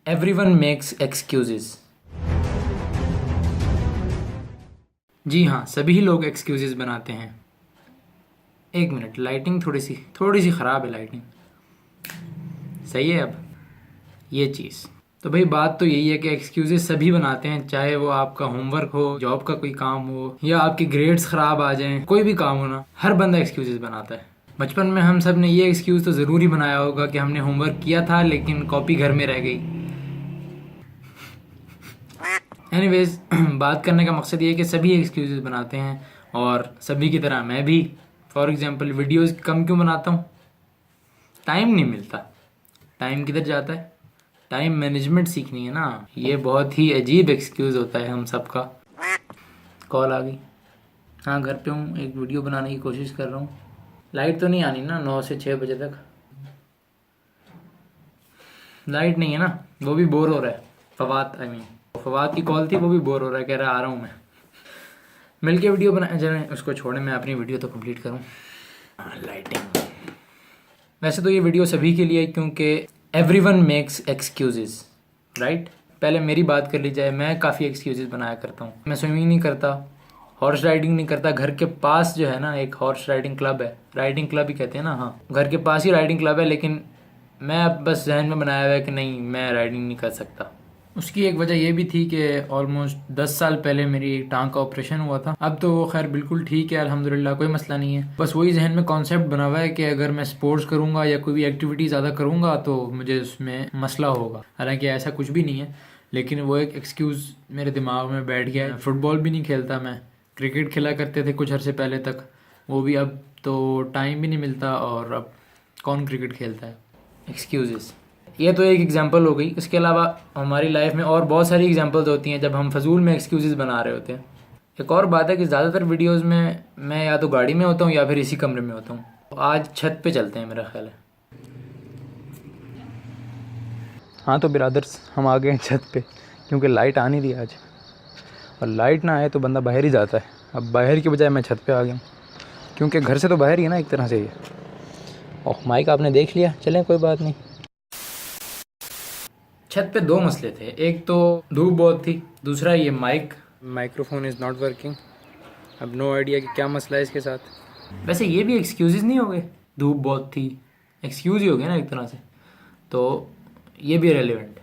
Everyone makes excuses. जी हाँ, सभी लोग एक्सक्यूजेस बनाते हैं। एक मिनट, लाइटिंग थोड़ी सी ख़राब है। लाइटिंग सही है अब? ये चीज़ तो भाई, बात तो यही है कि एक्सक्यूजेस सभी बनाते हैं, चाहे वो आपका होमवर्क हो, जॉब का कोई काम हो, या आपकी ग्रेड्स ख़राब आ जाएं, कोई भी काम हो ना, हर बंदा एक्सक्यूजेस बनाता है। बचपन में हम सब ने ये एक्सक्यूज़ तो ज़रूर ही बनाया होगा कि हमने होमवर्क किया था लेकिन कॉपी घर में रह गई। एनीवेज बात करने का मकसद ये है कि सभी एक्सक्यूजेस बनाते हैं, और सभी की तरह मैं भी। फॉर एग्जांपल, वीडियोस कम क्यों बनाता हूँ? टाइम नहीं मिलता। टाइम किधर जाता है? टाइम मैनेजमेंट सीखनी है ना। ये बहुत ही अजीब एक्सक्यूज़ होता है हम सबका। कॉल आ गई। हाँ, घर पे हूँ, एक वीडियो बनाने की कोशिश कर रहा हूँ। लाइट तो नहीं आनी ना 9 से 6 बजे तक। लाइट नहीं है ना, वो भी बोर हो रहा है। फवाद की कॉल थी, वो भी बोर हो रहा है, कह रहा आ रहा हूँ मैं। मिलके वीडियो बनाए जरा, उसको छोड़े, मैं अपनी वीडियो तो कंप्लीट करूँ। लाइटिंग। वैसे तो ये वीडियो सभी के लिए है, क्योंकि एवरीवन मेक्स एक्सक्यूजेस, राइट। पहले मेरी बात कर ली जाए, मैं काफ़ी एक्सक्यूजेस बनाया करता हूँ। मैं स्विमिंग नहीं करता, हॉर्स राइडिंग नहीं करता। घर के पास जो है ना एक हॉर्स राइडिंग क्लब है, राइडिंग क्लब ही कहते हैं ना, हाँ, घर के पास ही राइडिंग क्लब है। लेकिन मैं अब बस जहन में बनाया हुआ है कि नहीं, मैं राइडिंग नहीं कर सकता। उसकी एक वजह यह भी थी कि ऑलमोस्ट 10 साल पहले मेरी एक टांग का ऑपरेशन हुआ था। अब तो वो खैर बिल्कुल ठीक है, अल्हम्दुलिल्लाह, कोई मसला नहीं है। बस वही जहन में कॉन्सेप्ट बना हुआ है कि अगर मैं स्पोर्ट्स करूँगा या कोई भी एक्टिविटी ज़्यादा करूँगा तो मुझे उसमें मसला होगा। हालांकि ऐसा कुछ भी नहीं है, लेकिन वो एक एक्सक्यूज़ मेरे दिमाग में बैठ गया है। फुटबॉल भी नहीं खेलता मैं, क्रिकेट खेला करते थे कुछ अर्से पहले तक, वो भी अब तो टाइम भी नहीं मिलता, और अब कौन क्रिकेट खेलता है। एक्सक्यूज़ेस, ये तो एक एग्जांपल हो गई। इसके अलावा हमारी लाइफ में और बहुत सारी एग्जांपल्स होती हैं जब हम फजूल में एक्सक्यूज़ेस बना रहे होते हैं। एक और बात है कि ज़्यादातर वीडियोस में मैं या तो गाड़ी में होता हूँ या फिर इसी कमरे में होता हूँ। आज छत पे चलते हैं, मेरा ख्याल है। हाँ तो बिरादर्स, हम आ गए हैं छत पे, क्योंकि लाइट आ नहीं रही आज, और लाइट ना आए तो बंदा बाहर ही जाता है। अब बाहर की बजाय मैं छत पे आ गया हूँ, क्योंकि घर से तो बाहर ही है ना एक तरह से ये। ओह, माइक आपने देख लिया, चलें कोई बात नहीं। छत पे दो मसले थे, एक तो धूप बहुत थी, दूसरा ये माइक्रोफोन इज़ नॉट वर्किंग। अब नो आइडिया कि क्या मसला है इसके साथ। वैसे ये भी एक्सक्यूज़ नहीं हो गए, धूप बहुत थी एक्सक्यूज़ ही हो गया ना एक तरह से, तो ये भी रेलिवेंट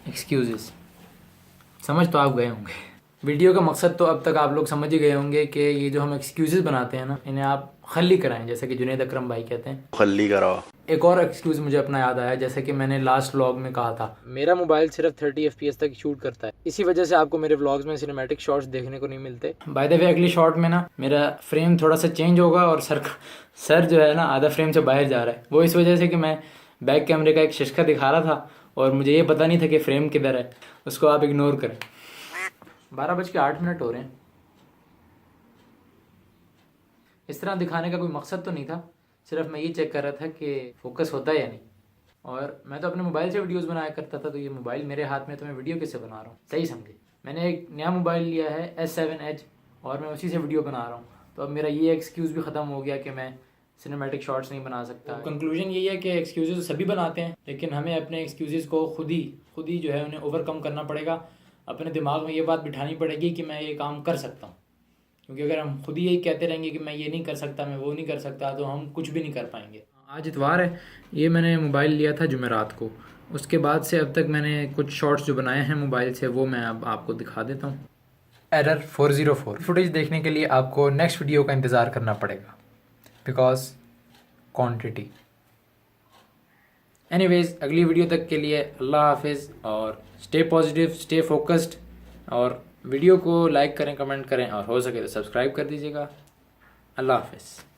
एक्सक्यूज़। समझ तो आप गए होंगे। वीडियो का मकसद तो अब तक आप लोग समझ ही गए होंगे कि ये जो हम एक्सक्यूज़ बनाते हैं ना, इन्हें आप खल्ली कराएं, जैसे कि जुनैद अकरम भाई कहते हैं, खल्ली कराओ। एक और एक्सक्यूज़ मुझे अपना याद आया, जैसे कि मैंने लास्ट व्लॉग में कहा था, मेरा मोबाइल सिर्फ 30 FPS तक शूट करता है, इसी वजह से आपको मेरे व्लॉग्स में सिनेमैटिक शॉट्स देखने को नहीं मिलते। बाय द वे, अगली शॉट में ना मेरा फ्रेम थोड़ा सा चेंज होगा, और सर जो है ना आधा फ्रेम से बाहर जा रहा है। वो इस वजह से कि मैं बैक कैमरे का एक शशका दिखा रहा था और मुझे ये पता नहीं था कि फ्रेम किधर है। उसको आप इग्नोर करें। 12:08 हो रहे हैं। इस तरह दिखाने का कोई मकसद तो नहीं था, सिर्फ मैं ये चेक कर रहा था कि फोकस होता है या नहीं। और मैं तो अपने मोबाइल से वीडियोस बनाया करता था, तो ये मोबाइल मेरे हाथ में, तो मैं वीडियो किससे बना रहा हूँ, सही समझे। मैंने एक नया मोबाइल लिया है S7 Edge, और मैं उसी से वीडियो बना रहा हूँ। तो अब मेरा ये एक्सक्यूज़ भी ख़त्म हो गया कि मैं सिनेमैटिक शॉट्स नहीं बना सकता। कंक्लूजन यही है कि एक्सक्यूज़ सभी बनाते हैं, लेकिन हमें अपने एक्सक्यूज़ को खुद ही जो है उन्हें ओवरकम करना पड़ेगा। अपने दिमाग में ये बात बिठानी पड़ेगी कि मैं ये काम कर सकता हूँ, क्योंकि अगर हम खुद ही यही कहते रहेंगे कि मैं ये नहीं कर सकता, मैं वो नहीं कर सकता, तो हम कुछ भी नहीं कर पाएंगे। आज इतवार है, ये मैंने मोबाइल लिया था जुमेरात को। उसके बाद से अब तक मैंने कुछ शॉट्स जो बनाए हैं मोबाइल से, वो मैं अब आपको दिखा देता हूँ। एरर 404। फुटेज देखने के लिए आपको नेक्स्ट वीडियो का इंतज़ार करना पड़ेगा, बिकॉज क्वान्टिटी। एनीवेज, अगली वीडियो तक के लिए अल्लाह हाफिज़, और स्टे पॉजिटिव, स्टे फोकस्ड, और वीडियो को लाइक करें, कमेंट करें, और हो सके तो सब्सक्राइब कर दीजिएगा। अल्लाह हाफिज़।